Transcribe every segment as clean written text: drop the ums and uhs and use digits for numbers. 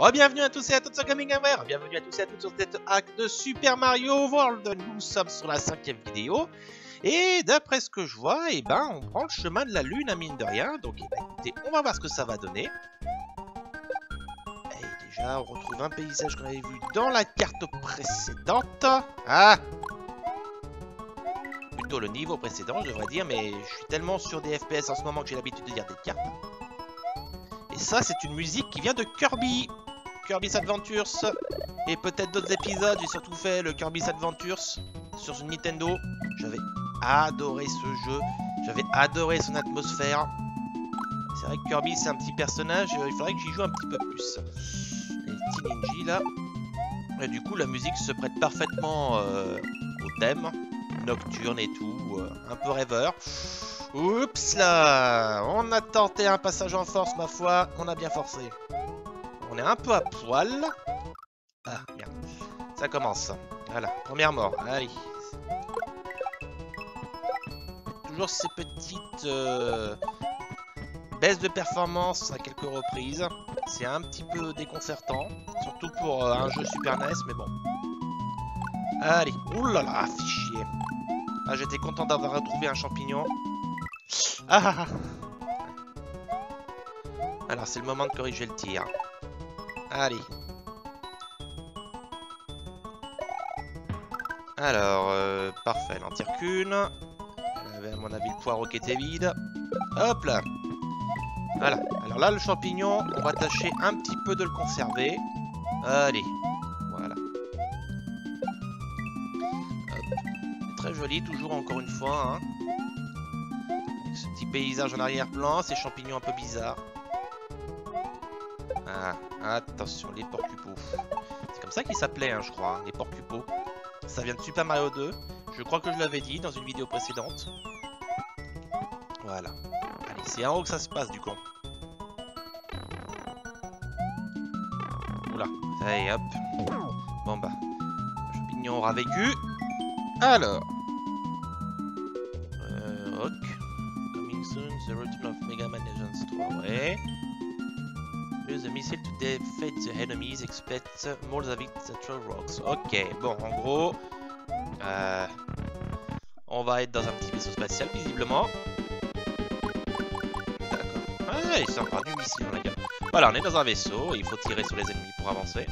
Bienvenue à tous et à toutes sur Gaming Aware, bienvenue à tous et à toutes sur cette hack de Super Mario World. Nous sommes sur la 5e vidéo et d'après ce que je vois, on prend le chemin de la lune à mine de rien. Donc écoutez, on va voir ce que ça va donner. Et déjà, on retrouve un paysage qu'on avait vu dans la carte précédente. Ah, plutôt le niveau précédent, je devrais dire, mais je suis tellement sur des FPS en ce moment que j'ai l'habitude de dire des cartes. Et ça, c'est une musique qui vient de Kirby's Adventures et peut-être d'autres épisodes. J'ai surtout fait le Kirby's Adventures sur une Nintendo. J'avais adoré ce jeu, j'avais adoré son atmosphère. C'est vrai que Kirby c'est un petit personnage, il faudrait que j'y joue un petit peu plus. Les petits ninjas là. Et du coup la musique se prête parfaitement au thème, nocturne et tout, un peu rêveur. Oups là, on a tenté un passage en force ma foi, on a bien forcé. On est un peu à poil. Ah, merde. Ça commence. Voilà, première mort. Allez. Toujours ces petites baisses de performance à quelques reprises. C'est un petit peu déconcertant. Surtout pour un jeu Super NES, mais bon. Allez. Oulala, fichier. Ah, j'étais content d'avoir retrouvé un champignon. Ah. Alors, c'est le moment de corriger le tir. Allez. Alors, parfait, il n'en tire qu'une. Elle avait à mon avis le poireau qui était vide. Hop là. Voilà. Alors là, le champignon, on va tâcher un petit peu de le conserver. Allez. Voilà. Hop. Très joli, toujours encore une fois. Hein. Avec ce petit paysage en arrière-plan, ces champignons un peu bizarres. Ah, attention, les porcupeaux. C'est comme ça qu'ils s'appelaient, hein, je crois, hein, les porcupeaux. Ça vient de Super Mario 2. Je crois que je l'avais dit dans une vidéo précédente. Voilà. Allez, c'est en haut que ça se passe, du coup. Oula. Allez, hop. Bon, bah. Le champignon aura vécu. Alors. Rock. Coming soon, the return of Mega Man Legends 3. Ouais. Use the missile to defeat the enemies, expect more of it that throw rocks. Ok, bon, en gros, on va être dans un petit vaisseau spatial, visiblement. D'accord. Ah, il sympa, du missile dans la gueule. Voilà, on est dans un vaisseau, et il faut tirer sur les ennemis pour avancer.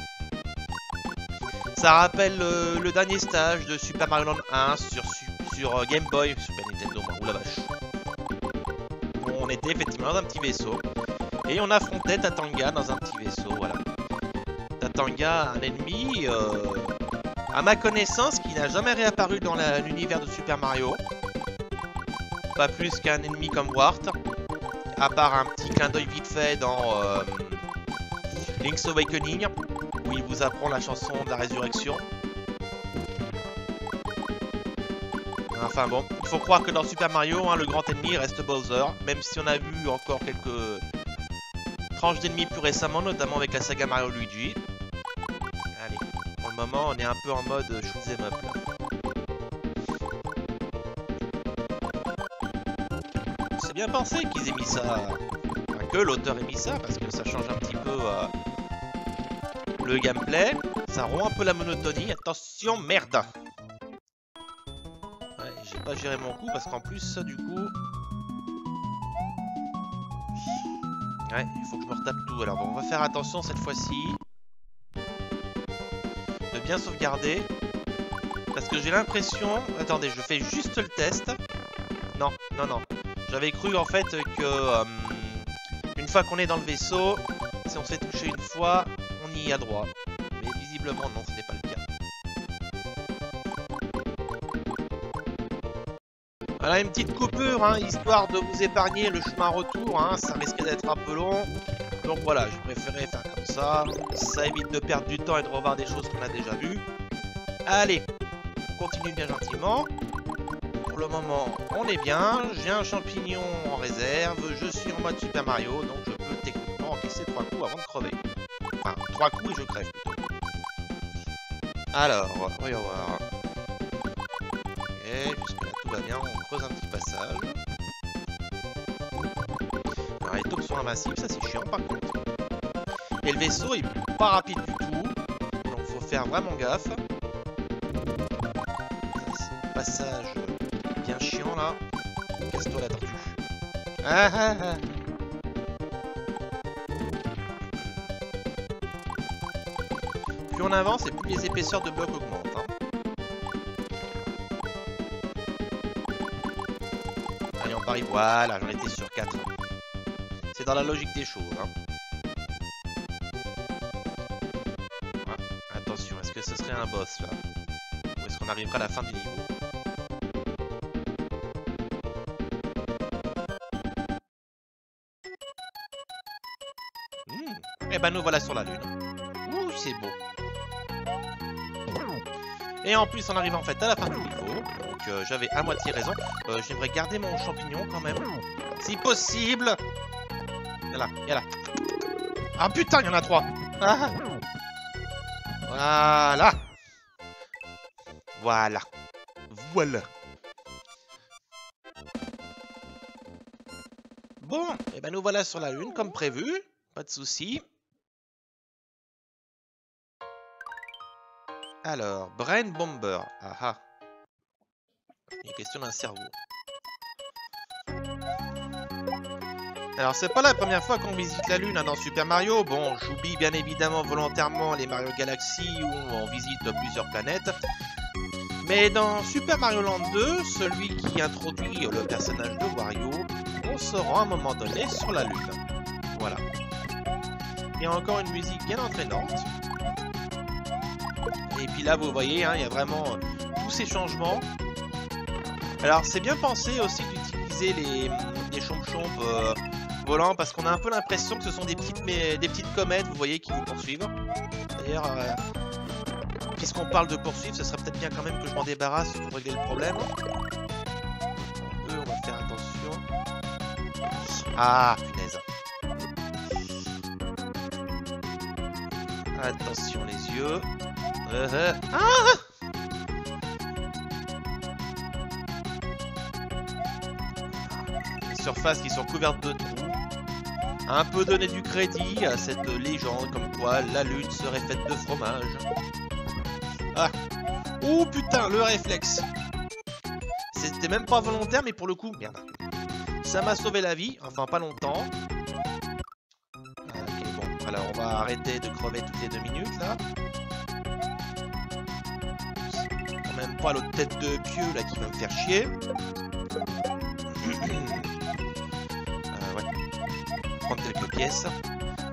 Ça rappelle le dernier stage de Super Mario Land 1 sur Game Boy, Super Nintendo, ou la vache. On était effectivement dans un petit vaisseau. Et on affrontait Tatanga dans un petit vaisseau, voilà. Tatanga, un ennemi, à ma connaissance, qui n'a jamais réapparu dans l'univers de Super Mario. Pas plus qu'un ennemi comme Wart. À part un petit clin d'œil vite fait dans Link's Awakening, où il vous apprend la chanson de la résurrection. Enfin bon, il faut croire que dans Super Mario, hein, le grand ennemi reste Bowser, même si on a vu encore quelques tranches d'ennemis plus récemment, notamment avec la saga Mario Luigi. Allez, pour le moment, on est un peu en mode shoot'em up là. C'est bien pensé qu'ils aient mis ça, enfin, que l'auteur ait mis ça, parce que ça change un petit peu le gameplay, ça rompt un peu la monotonie. Attention, merde! Ouais, j'ai pas géré mon coup parce qu'en plus, ça du coup. Ouais, il faut que je me retape tout. Alors bon, on va faire attention cette fois-ci. De bien sauvegarder. Parce que j'ai l'impression... Attendez, je fais juste le test. Non, non, non. J'avais cru en fait que... une fois qu'on est dans le vaisseau, si on se fait toucher une fois, on y a droit. Mais visiblement non, ce n'est pas le cas. Voilà une petite coupure, hein, histoire de vous épargner le chemin retour, hein, ça risquait d'être un peu long. Donc voilà, j'ai préféré faire comme ça. Ça évite de perdre du temps et de revoir des choses qu'on a déjà vues. Allez, on continue bien gentiment. Pour le moment, on est bien. J'ai un champignon en réserve. Je suis en mode Super Mario, donc je peux techniquement encaisser 3 coups avant de crever. Enfin, 3 coups et je crève plutôt. Alors, voyons voir. Ok, jusque-là tout va bien, on creuse un petit passage. Alors les taupes sont invincibles, ça c'est chiant par contre. Et le vaisseau est pas rapide du tout. Donc faut faire vraiment gaffe. Passage bien chiant là. Casse-toi la tortue. Ah, ah, ah. Plus on avance et plus les épaisseurs de blocs augmentent. Hein. Allez, on parie. Voilà, j'en étais sur 4. C'est dans la logique des choses. Hein. Ah, attention, est-ce que ce serait un boss là? Ou est-ce qu'on arrivera à la fin du niveau? Et ben nous voilà sur la lune. Ouh, c'est beau. Et en plus on arrive en fait à la fin du niveau. Donc j'avais à moitié raison. J'aimerais garder mon champignon quand même. Si possible. Là, là. Ah putain, il y en a 3. Ah. Voilà. Voilà. Voilà. Bon, et ben nous voilà sur la lune comme prévu. Pas de soucis. Alors, Brain Bomber. Ah ah. Il est question d'un cerveau. Alors, c'est pas la première fois qu'on visite la Lune hein, dans Super Mario. Bon, j'oublie bien évidemment volontairement les Mario Galaxy où on visite plusieurs planètes. Mais dans Super Mario Land 2, celui qui introduit le personnage de Wario, on se rend à un moment donné sur la Lune. Voilà. Il y a encore une musique bien entraînante. Et puis là, vous voyez, hein, il y a vraiment tous ces changements. Alors, c'est bien pensé aussi d'utiliser les chomp-chomp volants parce qu'on a un peu l'impression que ce sont des petites comètes, vous voyez, qui vous poursuivent. D'ailleurs, puisqu'on parle de poursuivre, ce serait peut-être bien quand même que je m'en débarrasse pour régler le problème. On va faire attention. Ah, punaise. Attention les yeux. Ah! Les surfaces qui sont couvertes de trous. Un peu donner du crédit à cette légende comme quoi la Lune serait faite de fromage. Ah! Oh putain, le réflexe! C'était même pas volontaire, mais pour le coup, merde. Ça m'a sauvé la vie, enfin pas longtemps. Ok, bon, alors on va arrêter de crever toutes les 2 minutes là. Même pas l'autre tête de pieu là qui va me faire chier. Ouais. Prendre quelques pièces.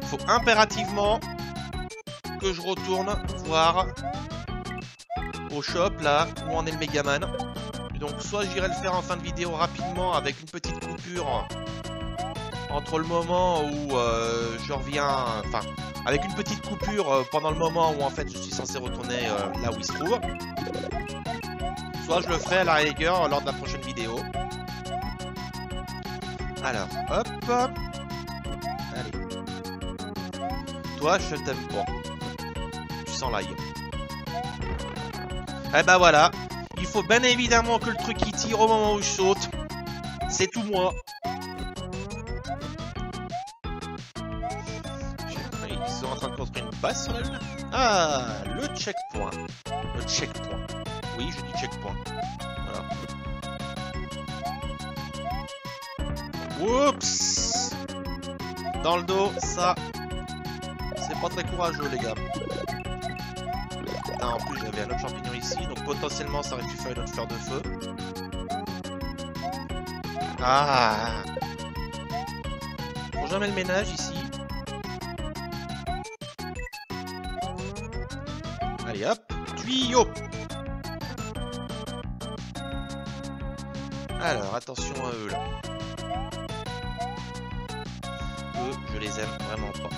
Il faut impérativement que je retourne voir au shop là où en est le Megaman. Donc soit j'irai le faire en fin de vidéo rapidement avec une petite coupure entre le moment où je reviens, enfin avec une petite coupure pendant le moment où en fait je suis censé retourner là où il se trouve. Soit je le ferai à la rigueur lors de la prochaine vidéo. Alors, hop. Allez. Toi, je t'aime pas. Tu sens l'ail. Eh ben voilà. Il faut bien évidemment que le truc il tire au moment où je saute. C'est tout moi. Ils sont en train de construire une base sur la Lune. Ah, le checkpoint. Le checkpoint. Oui, je dis checkpoint. Voilà. Oups! Dans le dos, ça, c'est pas très courageux, les gars. Ah, en plus, j'avais un autre champignon ici, donc potentiellement, ça aurait pu faire une autre fleur de feu. Ah! Faut jamais le ménage ici. Allez, hop! Tuyau! Alors, attention à eux, là. Eux, je les aime vraiment pas.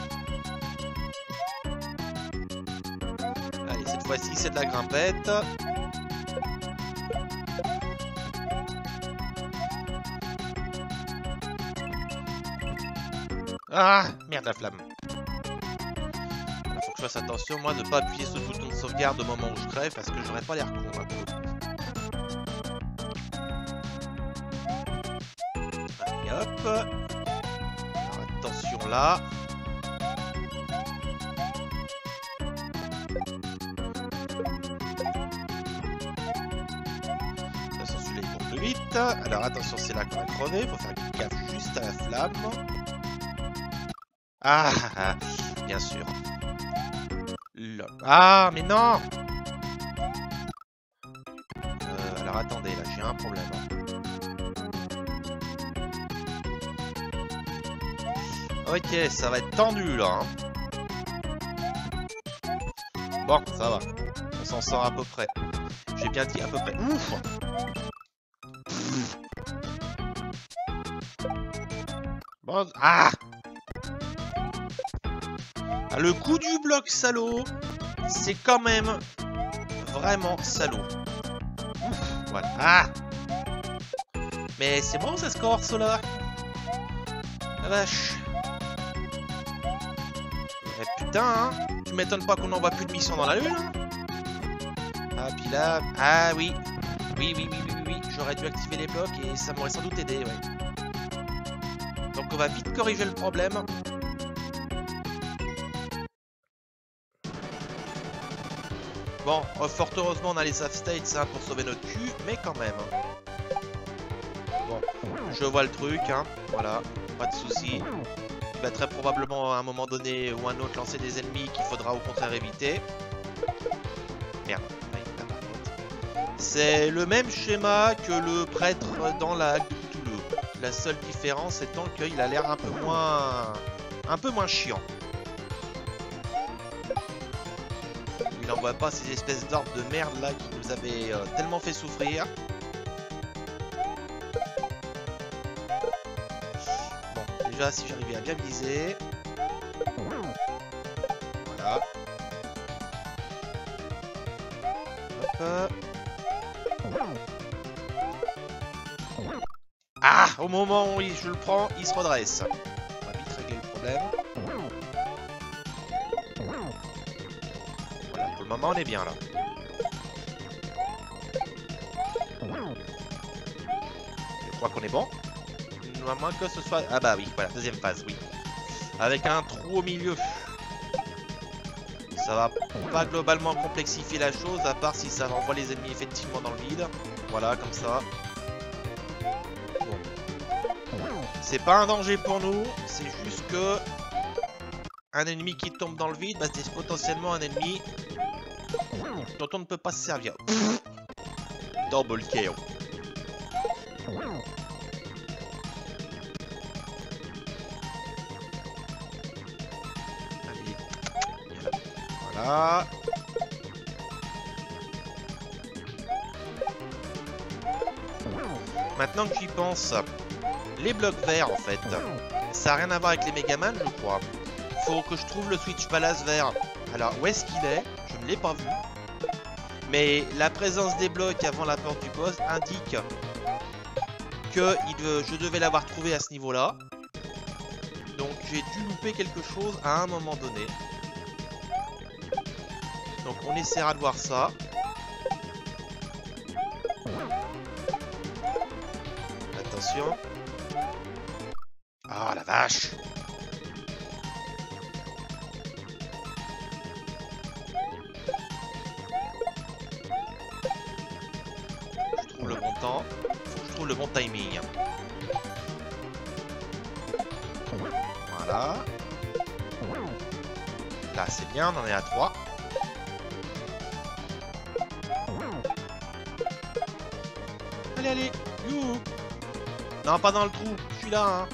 Allez, cette fois-ci, c'est de la grimpette. Ah, merde, la flamme. Il faut que je fasse attention, moi, de ne pas appuyer sur le bouton de sauvegarde au moment où je crève, parce que j'aurais pas l'air con, un peu. Allez, hop. Alors, attention là. Attention, celui-là il tombe plus vite. Alors attention, c'est là qu'on va crever. Faut faire gaffe juste à la flamme. Ah, bien sûr. Ah, mais non! Alors attendez, là j'ai un problème. Ok, ça va être tendu là. Hein. Bon, ça va. On s'en sort à peu près. J'ai bien dit à peu près. Ouf! Bon, ah! Ah, le coup du bloc salaud, c'est quand même vraiment salaud. Ouf, voilà. Ah! Mais c'est bon, ça se corse là. La vache. Mais putain, hein. Tu m'étonnes pas qu'on n'envoie plus de missions dans la lune. Hein. Ah, puis là... Ah oui. Oui. J'aurais dû activer les blocs et ça m'aurait sans doute aidé, ouais. Donc on va vite corriger le problème. Bon, fort heureusement on a les save states hein, pour sauver notre cul, mais quand même. Bon, je vois le truc, hein, voilà, pas de soucis. Il va très probablement à un moment donné ou un autre lancer des ennemis qu'il faudra au contraire éviter. Merde, c'est le même schéma que le prêtre dans la Hague de Cthulhu. La seule différence étant qu'il a l'air un peu moins chiant. Il n'envoie pas ces espèces d'orbes de merde là qui nous avaient tellement fait souffrir. Bon, déjà si j'arrivais à bien viser. Voilà. Hop. Ah, au moment où je le prends, il se redresse. On va vite régler le problème. Voilà, pour le moment on est bien là. Je crois qu'on est bon. À moins que ce soit... Ah bah oui, voilà, deuxième phase, oui. Avec un trou au milieu. Ça va pas globalement complexifier la chose, à part si ça renvoie les ennemis effectivement dans le vide. Voilà, comme ça. Bon. C'est pas un danger pour nous, c'est juste que... Un ennemi qui tombe dans le vide, bah, c'est potentiellement un ennemi dont on ne peut pas se servir. Pff. Double KO. Voilà. Maintenant que j'y pense, les blocs verts en fait, ça n'a rien à voir avec les Megaman je crois. Faut que je trouve le switch palace vert. Alors où est-ce qu'il est? Je ne l'ai pas vu. Mais la présence des blocs avant la porte du boss indique que je devais l'avoir trouvé à ce niveau-là. Donc j'ai dû louper quelque chose à un moment donné. Donc on essaiera de voir ça. Attention. Ah la vache. Je trouve le bon temps. Faut que je trouve le bon timing. Voilà. Là c'est bien, on en est à 3. Allez, allez, youhou. Non, pas dans le trou, je suis là, hein.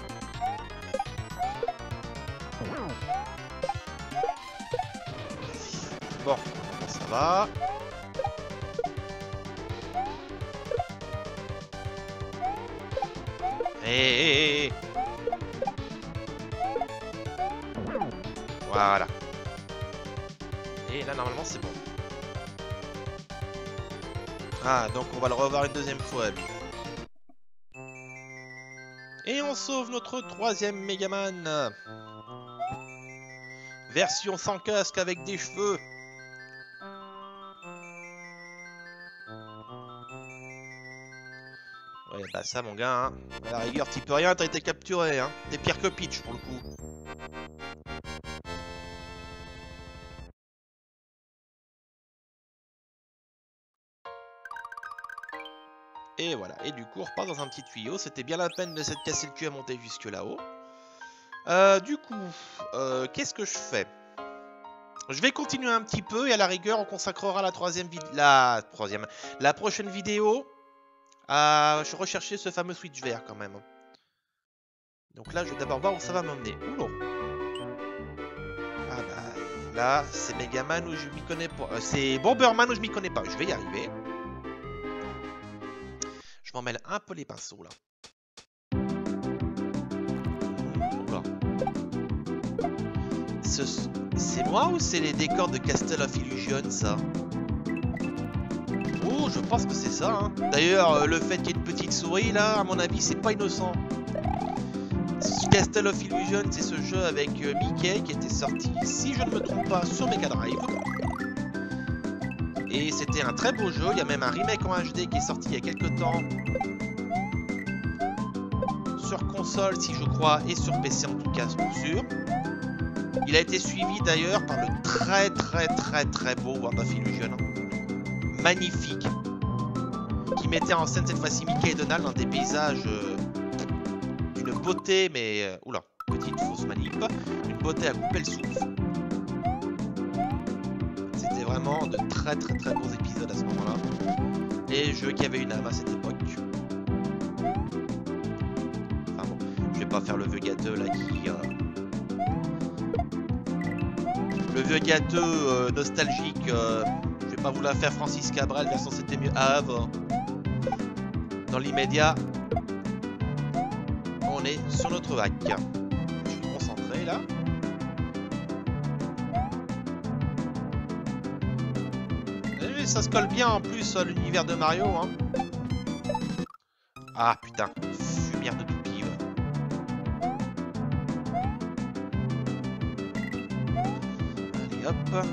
Bon, ça va. Hé, voilà. Et là, normalement, c'est bon. Ah, donc on va le revoir une deuxième fois, lui. Et on sauve notre troisième Megaman. Version sans casque avec des cheveux. Ouais, bah ça, mon gars, hein. À la rigueur, t'y peux rien, t'as été capturé, hein. T'es pire que Peach, pour le coup. Et voilà, et du coup on repart dans un petit tuyau. C'était bien la peine de s'être cassé le cul à monter jusque là-haut. Du coup, qu'est-ce que je fais? Je vais continuer un petit peu et à la rigueur on consacrera la prochaine vidéo à rechercher ce fameux switch vert quand même. Donc là je vais d'abord voir où ça va m'emmener. Oula. Ah bah là c'est Megaman où je m'y connais pas. C'est Bomberman où je m'y connais pas. Je vais y arriver. Je m'en mêle un peu les pinceaux là. Oula. C'est moi ou c'est les décors de Castle of Illusion ça? Oh, je pense que c'est ça. Hein. D'ailleurs, le fait qu'il y ait une petite souris là, à mon avis, c'est pas innocent. Castle of Illusion, c'est ce jeu avec Mickey qui était sorti, si je ne me trompe pas, sur Mega Drive. Et c'était un très beau jeu. Il y a même un remake en HD qui est sorti il y a quelques temps. Sur console, si je crois, et sur PC en tout cas, c'est sûr. Il a été suivi d'ailleurs par le très beau World of Illusion. Magnifique. Qui mettait en scène cette fois-ci Mickey et Donald dans des paysages d'une beauté, mais... oula, petite fausse manip. Une beauté à couper le souffle. C'était vraiment de très beaux épisodes à ce moment-là. Les jeux qui avaient une âme à cette époque. Enfin bon, je vais pas faire le vieux gâteux là qui... Le vieux gâteux nostalgique, je vais pas vous la faire Francis Cabrel, version c'était mieux avant. Dans l'immédiat, on est sur notre vague. Je suis concentré là. Et ça se colle bien en plus à l'univers de Mario. Hein. Ah putain, fumière de toupie. Hop.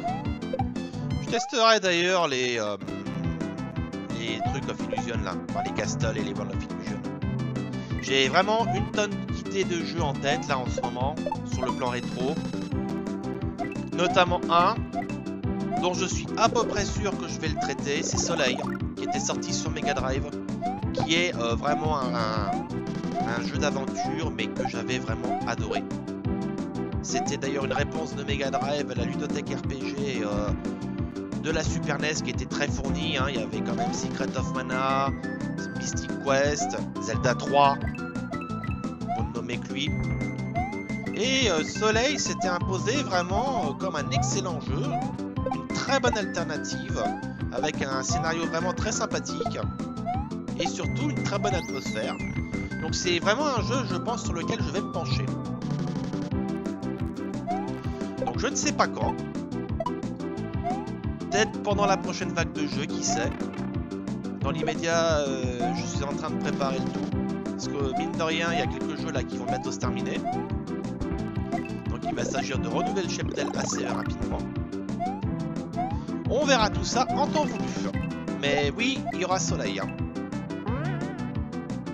Je testerai d'ailleurs les trucs of Illusion là, enfin les Castle et les World of Illusion. J'ai vraiment une tonne d'idées de jeux en tête là en ce moment, sur le plan rétro. Notamment un dont je suis à peu près sûr que je vais le traiter, c'est Soleil, qui était sorti sur Mega Drive, qui est vraiment un jeu d'aventure mais que j'avais vraiment adoré. C'était d'ailleurs une réponse de Mega Drive à la ludothèque RPG de la Super NES qui était très fournie. Hein. Il y avait quand même Secret of Mana, Mystic Quest, Zelda 3, pour ne nommer que lui. Et Soleil s'était imposé vraiment comme un excellent jeu, une très bonne alternative, avec un scénario vraiment très sympathique, et surtout une très bonne atmosphère. Donc c'est vraiment un jeu, je pense, sur lequel je vais me pencher. Donc je ne sais pas quand. Peut-être pendant la prochaine vague de jeux, qui sait. Dans l'immédiat, je suis en train de préparer le tout. Parce que mine de rien, il y a quelques jeux là qui vont bientôt se terminer. Donc il va s'agir de renouveler le cheptel assez rapidement. On verra tout ça en temps voulu. Mais oui, il y aura Soleil. Hein.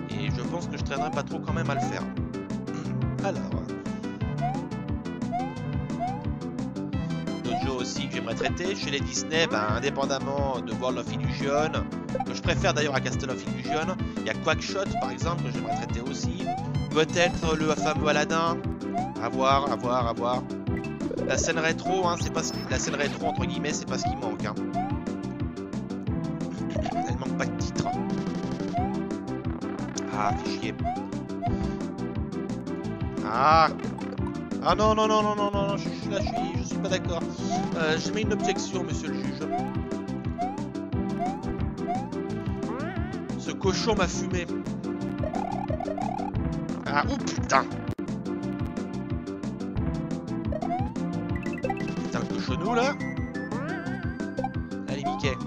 Et je pense que je traînerai pas trop quand même à le faire. Alors... aussi que j'aimerais traiter chez les Disney, indépendamment de World of Illusion, que je préfère d'ailleurs à Castle of Illusion, il y a Quackshot par exemple que j'aimerais traiter aussi, peut-être le fameux Aladdin, à voir. La scène rétro, hein, c'est pas la scène rétro entre guillemets, c'est pas ce qui manque. Hein. Elle manque pas de titre. Ah, fait chier. Ah non, je suis pas d'accord. J'ai mis une objection, monsieur le juge. Ce cochon m'a fumé. Ah, oh putain. Putain, le cochonou, là. Allez, Mickey.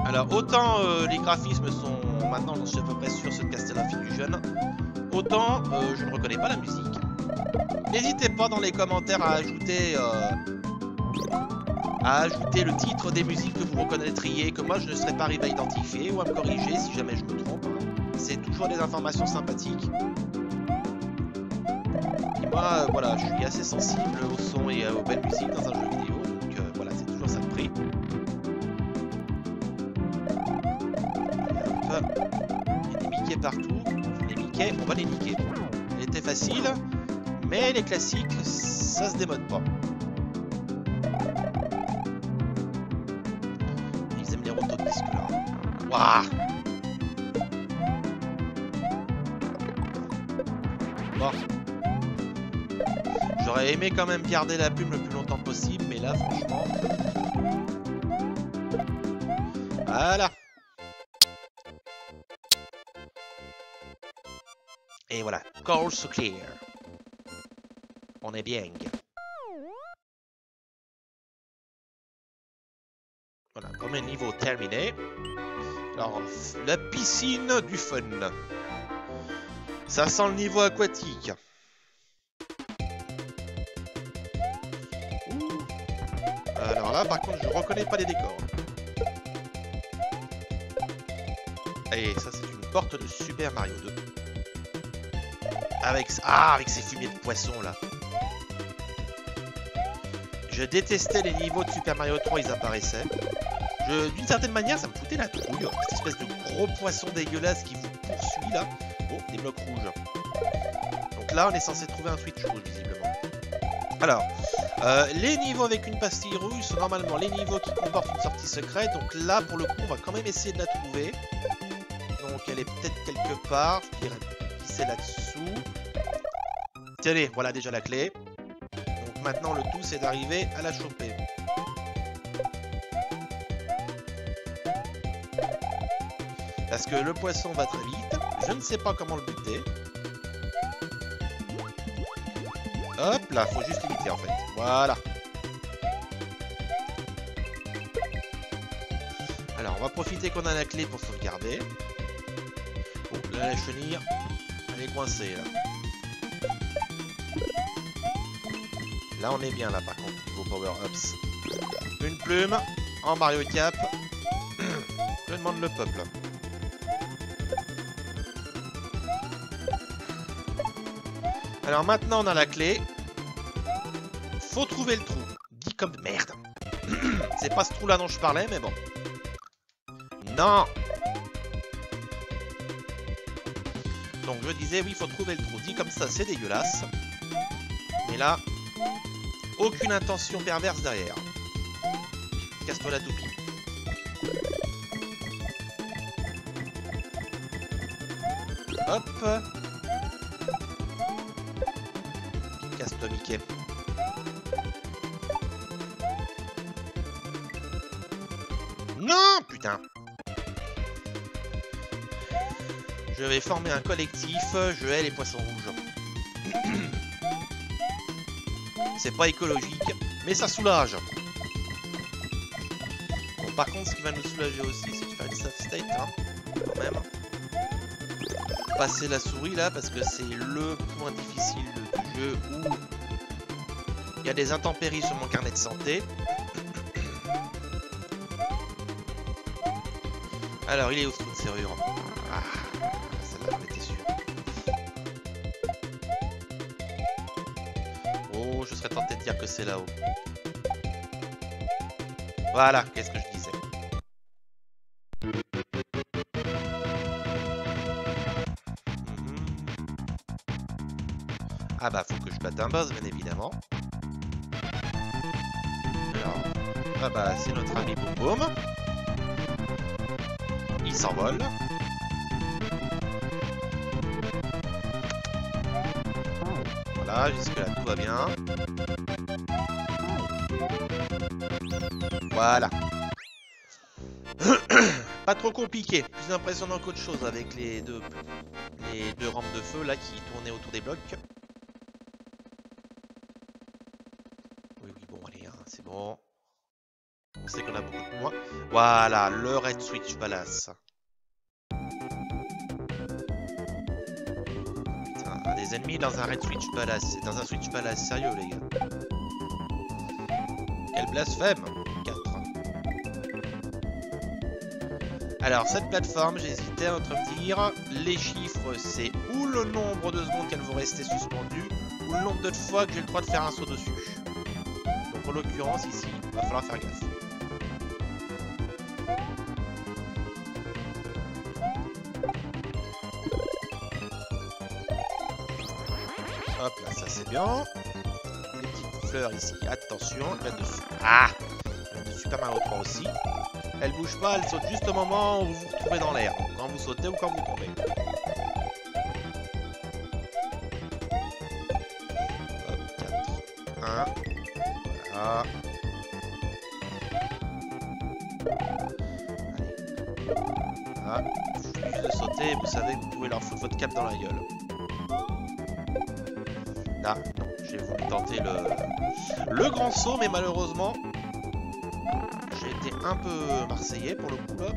Alors, autant les graphismes sont... Maintenant, j'en suis à peu près sûr sur Castle of Illusion. Autant, je ne reconnais pas la musique. N'hésitez pas dans les commentaires à ajouter le titre des musiques que vous reconnaîtriez, que moi je ne serais pas arrivé à identifier, ou à me corriger si jamais je me trompe. C'est toujours des informations sympathiques. Et moi, voilà, je suis assez sensible au son et aux belles musiques dans un jeu vidéo, donc voilà, c'est toujours ça de prix. Il y a des Mickey partout. Les Mickey, on va les niquer. Elle était facile, mais les classiques, ça se démode pas. Ils aiment les rotodisques là. Waouh! Bon. J'aurais aimé quand même garder la plume le plus longtemps possible, mais là, franchement... Voilà. Et voilà, Coral So Clear. On est bien. Voilà, premier niveau terminé. Alors, la piscine du fun. Ça sent le niveau aquatique. Ouh. Alors là, par contre, je reconnais pas les décors. Et ça, c'est une porte de Super Mario 2. Avec ces fumiers de poisson là. Je détestais les niveaux de Super Mario 3, ils apparaissaient. D'une certaine manière, ça me foutait la trouille. Cette espèce de gros poisson dégueulasse qui vous poursuit là. Oh, des blocs rouges. Donc là, on est censé trouver un switch rouge, visiblement. Alors, les niveaux avec une pastille rouge sont normalement les niveaux qui comportent une sortie secrète. Donc là, pour le coup, on va quand même essayer de la trouver. Donc elle est peut-être quelque part. Je dirais qui c'est là-dessous. Tenez, voilà déjà la clé. Donc maintenant, le tout, c'est d'arriver à la choper. Parce que le poisson va très vite. Je ne sais pas comment le buter. Hop là, faut juste l'éviter en fait. Voilà. Alors, on va profiter qu'on a la clé pour sauvegarder. Bon, là, la chenille, elle est coincée là. Là, on est bien là par contre, niveau power-ups. Une plume en Mario Cap. Je demande le peuple. Alors maintenant on a la clé. Faut trouver le trou. Dit comme merde. C'est pas ce trou là dont je parlais mais bon. Non. Donc je disais oui faut trouver le trou. Dit comme ça c'est dégueulasse. Mais là, aucune intention perverse derrière. Casse-toi la toupie. Hop. Casse-toi Mickey. Non, putain. Je vais former un collectif. Je hais les poissons rouges. C'est pas écologique, mais ça soulage. Bon, par contre, ce qui va nous soulager aussi, c'est de faire une safe state, hein, quand même. Passer la souris là, parce que c'est le point difficile du jeu où il y a des intempéries sur mon carnet de santé. Alors, il est où ce trou de serrure? Ah, celle-là, j'en étais sûr. Oh, je serais tenté de dire que c'est là-haut. Voilà, qu'est-ce que je disais. Ah bah, faut que je batte un boss, bien évidemment. Alors, ah bah, c'est notre ami Boum Boum. Il s'envole. Voilà, jusque là tout va bien. Voilà. Pas trop compliqué, plus impressionnant qu'autre chose avec les deux rampes de feu là qui tournaient autour des blocs. Oui, oui, bon, allez, hein, c'est bon. On sait qu'on a beaucoup de points. Voilà, le Red Switch Palace. Putain, des ennemis dans un Red Switch Palace. C'est dans un Switch Palace, sérieux, les gars. Quel blasphème. 4. Alors, cette plateforme, j'hésitais entre me dire, les chiffres, c'est ou le nombre de secondes qu'elles vont rester suspendues, ou le nombre de fois que j'ai le droit de faire un saut dessus. Donc, en l'occurrence, ici, il va falloir faire gaffe. Hop là, ça c'est bien. Les petites fleurs ici, attention. Elle vient de... Ah, elle vient de Super Mario 3 aussi. Elle bouge pas, elle saute juste au moment où vous vous retrouvez dans l'air. Quand vous sautez ou quand vous tombez. Hop, 4, 1. Voilà. Ah, il suffit juste de sauter et vous savez que vous pouvez leur foutre votre cap dans la gueule. Là, non, j'ai voulu tenter le grand saut, mais malheureusement, j'ai été un peu marseillais pour le coup là.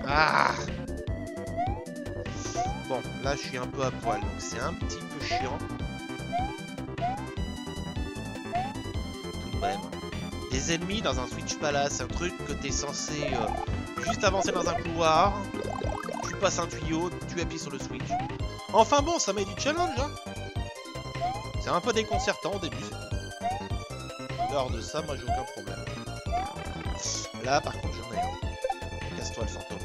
Ah! Bon, là je suis un peu à poil, donc c'est un petit peu chiant. Tout de même. Des ennemis dans un Switch Palace, un truc que t'es censé juste avancer dans un couloir. Tu passes un tuyau, tu appuies sur le Switch. Enfin bon, ça met du challenge, hein. C'est un peu déconcertant au début. Dehors de ça, moi j'ai aucun problème. Là, par contre, j'en ai un. Casse-toi le fantôme.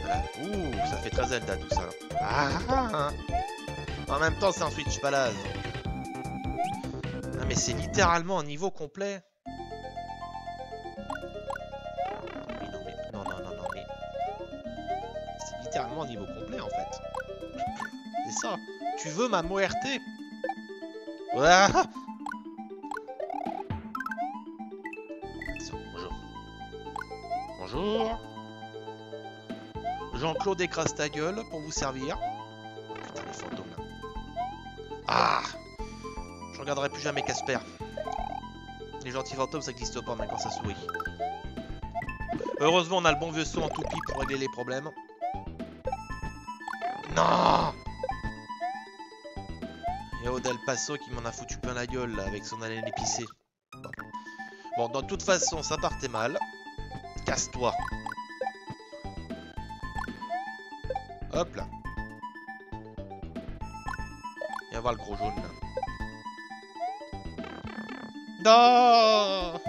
Voilà. Ouh, ça fait très Zelda tout ça. Ah, en même temps, c'est un Switch Palace. Non, mais c'est littéralement un niveau complet. Littéralement un niveau complet en fait. C'est ça. Tu veux ma muerte? Voilà. Bonjour. Bonjour. Jean-Claude écrase ta gueule pour vous servir. Putain les fantômes là. Ah. Je regarderai plus jamais Casper. Les gentils fantômes ça n'existe pas même quand ça sourit. Heureusement on a le bon vieux saut en toupie pour régler les problèmes. Non! Et Del Paso qui m'en a foutu plein la gueule là, avec son haleine épicée. Bon, de toute façon, ça partait mal. Casse-toi. Hop là. Viens voir le gros jaune là. Non!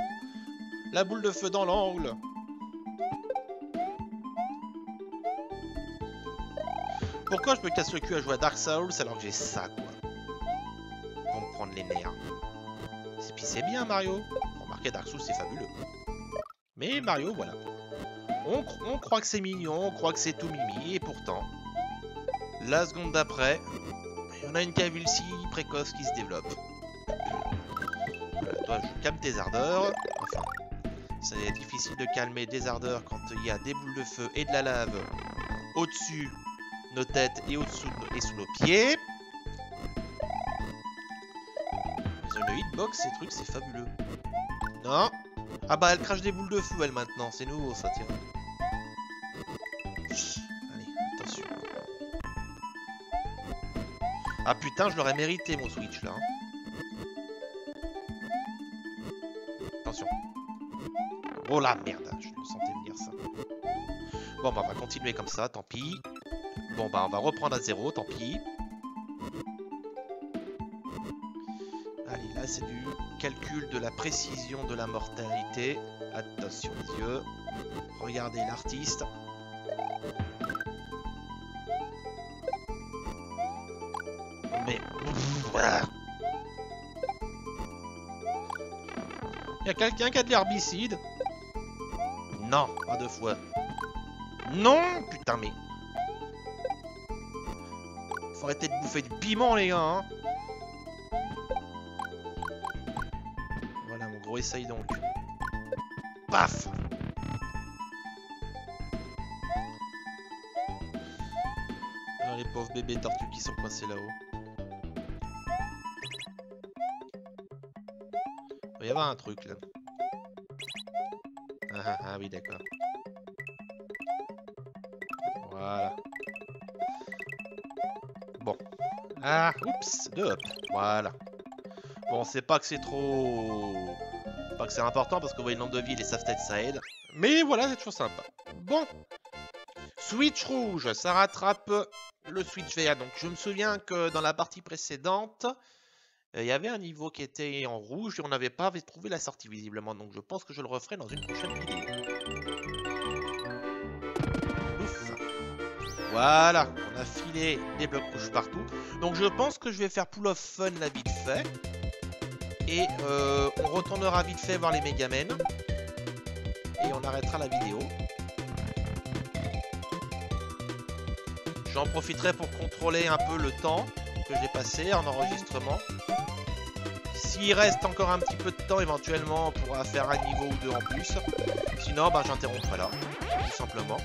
La boule de feu dans l'angle. Pourquoi je me casse le cul à jouer à Dark Souls alors que j'ai ça, quoi? Pour me prendre les nerfs. Et puis c'est bien, Mario. Remarquez, Dark Souls, c'est fabuleux. Mais Mario, voilà. On croit que c'est mignon, on croit que c'est tout mimi, et pourtant, la seconde d'après, on a une calvitie précoce qui se développe. Voilà, toi, je calme tes ardeurs. Enfin, c'est difficile de calmer des ardeurs quand il y a des boules de feu et de la lave au-dessus nos têtes et au-dessous et sous nos pieds. Le hitbox, ces trucs, c'est fabuleux. Non. Ah bah, elle crache des boules de feu, elle, maintenant. C'est nouveau, ça, tiens. Allez, attention. Ah putain, je l'aurais mérité, mon Switch, là. Hein. Attention. Oh la merde, je le sentais venir, ça. Bon, bah, on va continuer comme ça, tant pis. Bon bah on va reprendre à zéro, tant pis. Allez, là c'est du calcul de la précision de la mortalité. Attention les yeux. Regardez l'artiste. Mais... Voilà. Y a quelqu'un qui a de l'herbicide? Non, pas deux fois. Non, putain mais... Faut arrêter de bouffer du piment, les gars, hein. Voilà, mon gros, essaye donc. Paf. Alors, les pauvres bébés tortues qui sont coincés là-haut. Il va y avoir un truc, là. Ah oui, d'accord. Voilà. Bon. Ah, oups, 2 hop. Voilà. Bon, c'est pas que c'est trop... Pas que c'est important parce qu'on voit une lampe de vie, les savent ça aide. Mais voilà, c'est toujours sympa. Bon. Switch rouge, ça rattrape le Switch vert. Donc je me souviens que dans la partie précédente, il y avait un niveau qui était en rouge et on n'avait pas trouvé la sortie visiblement. Donc je pense que je le referai dans une prochaine vidéo. Ouf. Voilà, on a filé des blocs rouges partout. Donc je pense que je vais faire Pool of Fun là vite fait. Et on retournera vite fait voir les Megamen. Et on arrêtera la vidéo. J'en profiterai pour contrôler un peu le temps que j'ai passé en enregistrement. S'il reste encore un petit peu de temps, éventuellement, on pourra faire un niveau ou deux en plus. Sinon, ben, j'interromprai là, tout simplement.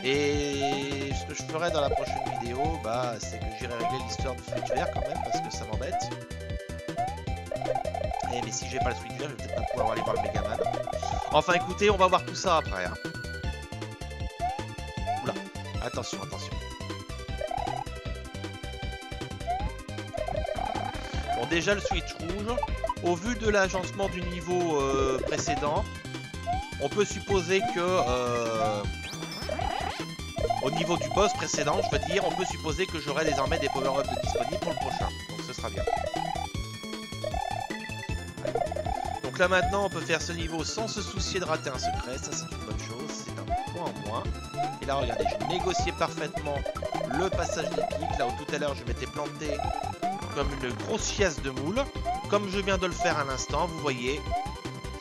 Et ce que je ferai dans la prochaine vidéo, bah, c'est que j'irai régler l'histoire du switch vert quand même, parce que ça m'embête. Mais si j'ai pas le switch vert, je vais peut-être pas pouvoir aller voir le Megaman. Enfin, écoutez, on va voir tout ça après. Hein. Oula, attention, attention. Bon, déjà le switch rouge, au vu de l'agencement du niveau précédent, on peut supposer que... au niveau du boss précédent, je veux dire, on peut supposer que j'aurai désormais des power-ups disponibles pour le prochain. Donc ce sera bien. Donc là maintenant, on peut faire ce niveau sans se soucier de rater un secret. Ça c'est une bonne chose, c'est un point en moins. Et là regardez, j'ai négocié parfaitement le passage des pics. Là où tout à l'heure je m'étais planté comme une grosse chiasse de moule. Comme je viens de le faire à l'instant, vous voyez.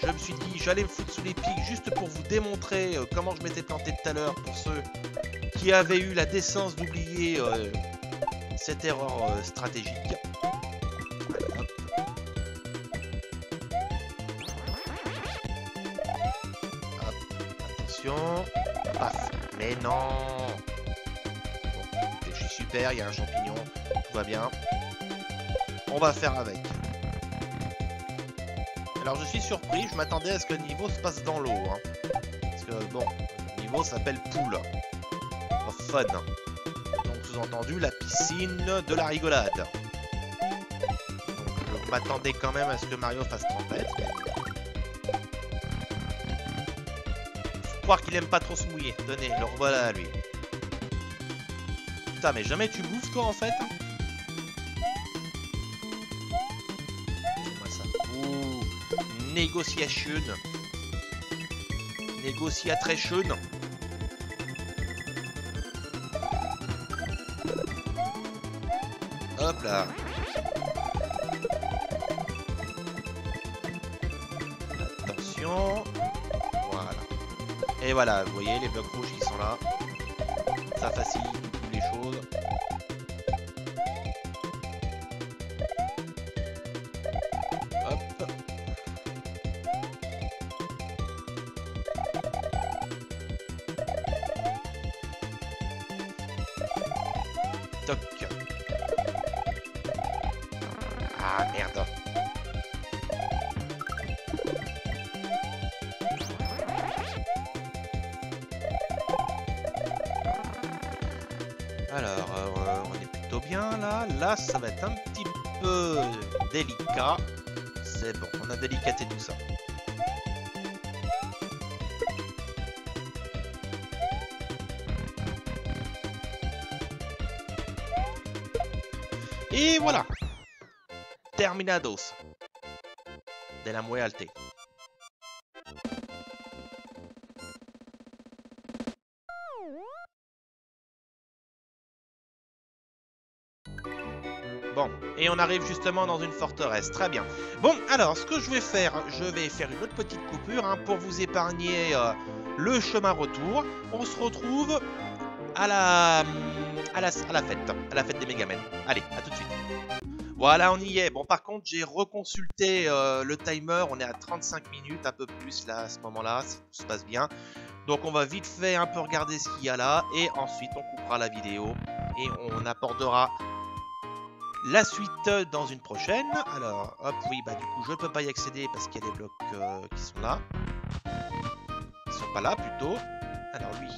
Je me suis dit, j'allais me foutre sous les pics juste pour vous démontrer comment je m'étais planté tout à l'heure pour ceux qui avaient eu la décence d'oublier cette erreur stratégique. Allez, hop. Hop, attention. Paf. Mais non. Bon, écoutez, je suis super, il y a un champignon, tout va bien. On va faire avec. Alors je suis surpris, je m'attendais à ce que le niveau se passe dans l'eau. Hein. Parce que bon, le niveau s'appelle Pool of Fun. Donc sous-entendu la piscine de la rigolade. Donc je m'attendais quand même à ce que Mario fasse trompette. Mais... faut croire qu'il aime pas trop se mouiller. Tenez, le revoilà lui. Putain mais jamais tu bouffes toi en fait hein. Négociation. Négociatration. Hop là. Attention. Voilà. Et voilà, vous voyez les blocs rouges qui sont là. Ça facilite beaucoup les choses. Hop. Toc. Ah merde. Alors, on est plutôt bien là. Là, ça va être un petit peu délicat. C'est bon, on a délicaté tout ça. Et voilà. Terminados. De la muerte. Bon, et on arrive justement dans une forteresse, très bien. Bon, alors, ce que je vais faire une autre petite coupure hein, pour vous épargner le chemin retour. On se retrouve à la fête des Megamen. Allez, à tout de suite. Voilà, on y est. Bon, par contre, j'ai reconsulté le timer. On est à 35 minutes, un peu plus là, à ce moment-là, si tout se passe bien. Donc, on va vite fait un peu regarder ce qu'il y a là. Et ensuite, on coupera la vidéo. Et on abordera la suite dans une prochaine. Alors, hop, oui, bah du coup, je ne peux pas y accéder parce qu'il y a des blocs qui sont là. Ils sont pas là, plutôt. Alors, lui...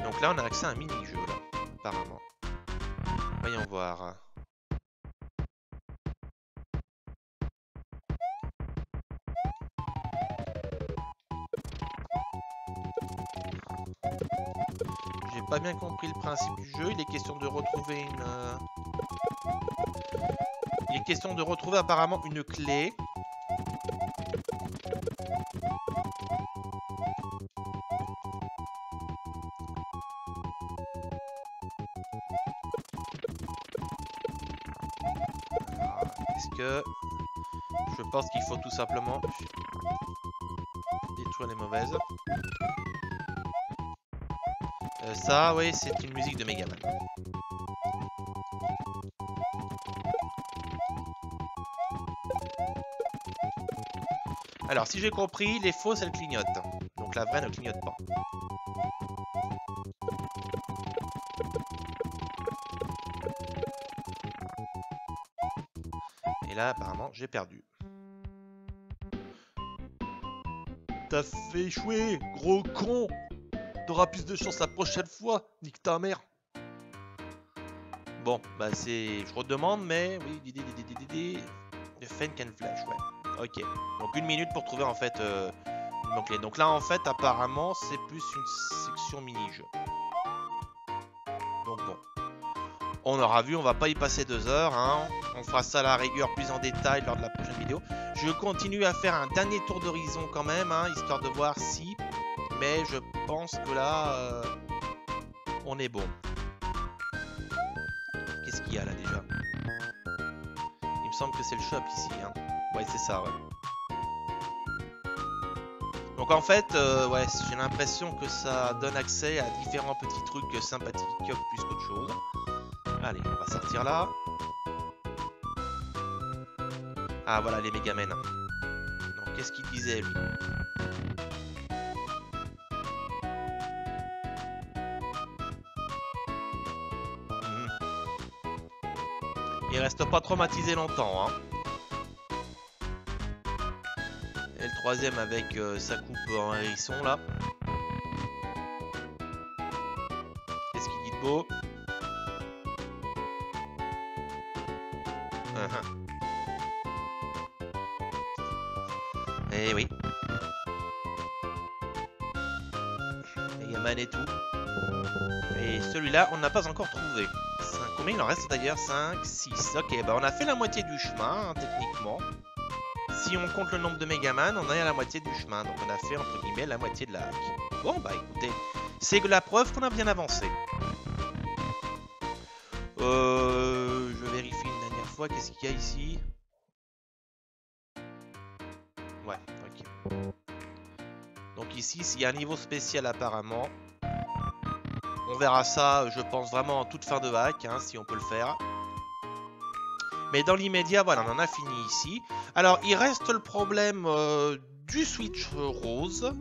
Donc là, on a accès à un mini-jeu, là, apparemment. Voyons voir. J'ai pas bien compris le principe du jeu. Il est question de retrouver une... Il est question de retrouver apparemment une clé. que je pense qu'il faut tout simplement détruire les mauvaises. Ça, oui, c'est une musique de Megaman. Alors, si j'ai compris, les fausses, elles clignotent. Donc la vraie ne clignote pas. Et là, apparemment, j'ai perdu. T'as fait échouer, gros con! T'auras plus de chance la prochaine fois, nique ta mère! Bon, bah c'est... Je redemande, mais... Oui, de Fenk and Flash, ouais. Ok. Donc 1 minute pour trouver, en fait, une mot-clé. Donc là, en fait, apparemment, c'est plus une section mini-jeu. Donc bon. On aura vu, on va pas y passer 2 heures, hein. On fera ça à la rigueur plus en détail lors de la prochaine vidéo. Je continue à faire un dernier tour d'horizon quand même, hein, histoire de voir si... Mais je pense que là, on est bon. Qu'est-ce qu'il y a là déjà? Il me semble que c'est le shop ici, hein. Ouais, c'est ça, ouais. Donc en fait, ouais, j'ai l'impression que ça donne accès à différents petits trucs sympathiques plus qu'autre chose. Allez, on va sortir là. Ah voilà les Megamen. Donc qu'est-ce qu'il disait lui? Il reste pas traumatisé longtemps, hein. Et le troisième avec sa coupe en hérisson là. Qu'est-ce qu'il dit de beau? Eh oui. Megaman et tout. Et celui-là, on n'a pas encore trouvé. Combien il en reste d'ailleurs? 5, 6. Ok, bah on a fait la moitié du chemin, hein, techniquement. Si on compte le nombre de Megaman, on est à la moitié du chemin. Donc on a fait, entre guillemets, la moitié de la hack. Bon, bah écoutez, c'est la preuve qu'on a bien avancé. Je vérifie une dernière fois. Qu'est-ce qu'il y a ici? Ouais, ok. Donc ici, il y a un niveau spécial apparemment. On verra ça, je pense, vraiment en toute fin de hack, hein, si on peut le faire. Mais dans l'immédiat, voilà, on en a fini ici. Alors, il reste le problème du switch rose.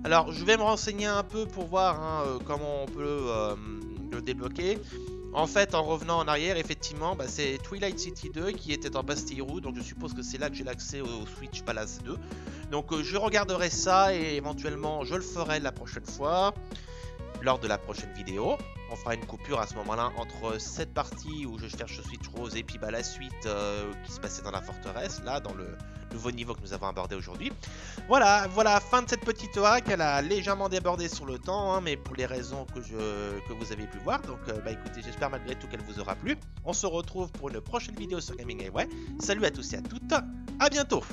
Alors, je vais me renseigner un peu pour voir hein, comment on peut le débloquer. En fait, en revenant en arrière, effectivement, bah, c'est Twilight City 2 qui était en Bastille Route. Donc, je suppose que c'est là que j'ai l'accès au Switch Palace 2. Donc, je regarderai ça et éventuellement, je le ferai la prochaine fois. Lors de la prochaine vidéo, on fera une coupure à ce moment-là entre cette partie où je cherche le Switch Rose et puis bah, la suite qui se passait dans la forteresse, là dans le nouveau niveau que nous avons abordé aujourd'hui. Voilà, fin de cette petite hack. Elle a légèrement débordé sur le temps, hein, mais pour les raisons que vous avez pu voir. Donc bah écoutez, j'espère malgré tout qu'elle vous aura plu. On se retrouve pour une prochaine vidéo sur Gaming Away. Salut à tous et à toutes, à bientôt.